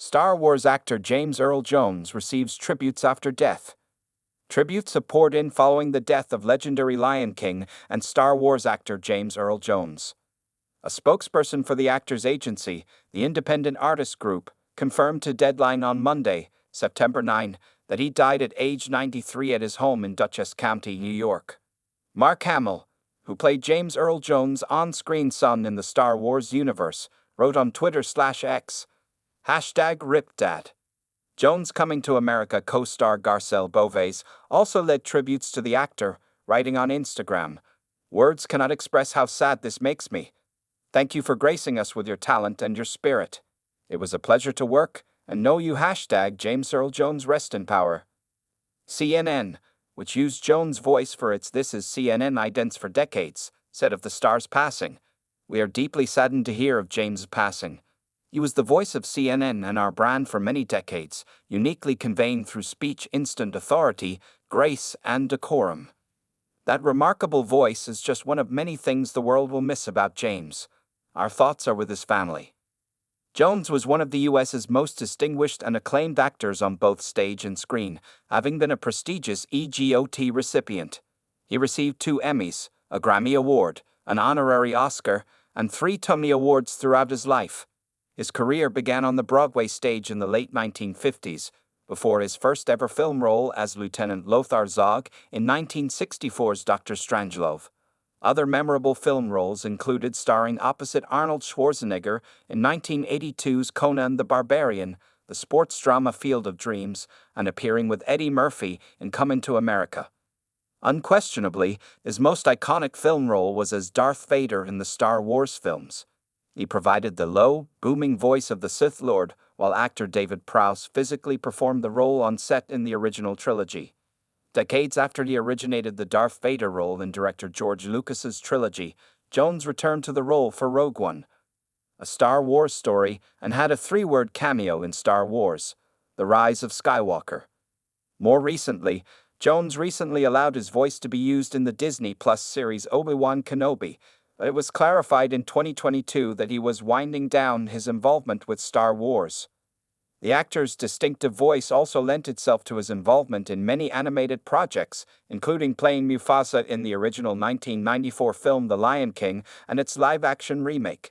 Star Wars actor James Earl Jones receives tributes after death. Tributes have poured in following the death of legendary Lion King and Star Wars actor James Earl Jones. A spokesperson for the actor's agency, the Independent Artists Group, confirmed to Deadline on Monday, September 9, that he died at age 93 at his home in Dutchess County, New York. Mark Hamill, who played James Earl Jones' on-screen son in the Star Wars universe, wrote on Twitter/X, #RipDad. Jones' Coming to America co-star Garcelle Beauvais also led tributes to the actor, writing on Instagram, "Words cannot express how sad this makes me. Thank you for gracing us with your talent and your spirit. It was a pleasure to work, and know you #James Earl Jones rest in power." CNN, which used Jones' voice for its This Is CNN idents for decades, said of the star's passing, "We are deeply saddened to hear of James' passing. He was the voice of CNN and our brand for many decades, uniquely conveying through speech instant authority, grace, and decorum. That remarkable voice is just one of many things the world will miss about James. Our thoughts are with his family." Jones was one of the U.S.'s most distinguished and acclaimed actors on both stage and screen, having been a prestigious EGOT recipient. He received 2 Emmys, a Grammy Award, an honorary Oscar, and 3 Tony Awards throughout his life. His career began on the Broadway stage in the late 1950s, before his first ever film role as Lieutenant Lothar Zog in 1964's Dr. Strangelove. Other memorable film roles included starring opposite Arnold Schwarzenegger in 1982's Conan the Barbarian, the sports drama Field of Dreams, and appearing with Eddie Murphy in Coming to America. Unquestionably, his most iconic film role was as Darth Vader in the Star Wars films. He provided the low, booming voice of the Sith Lord, while actor David Prowse physically performed the role on set in the original trilogy. Decades after he originated the Darth Vader role in director George Lucas's trilogy, Jones returned to the role for Rogue One, a Star Wars story, and had a 3-word cameo in Star Wars: The Rise of Skywalker. More recently, Jones allowed his voice to be used in the Disney Plus series Obi-Wan Kenobi, but it was clarified in 2022 that he was winding down his involvement with Star Wars. The actor's distinctive voice also lent itself to his involvement in many animated projects, including playing Mufasa in the original 1994 film The Lion King and its live-action remake.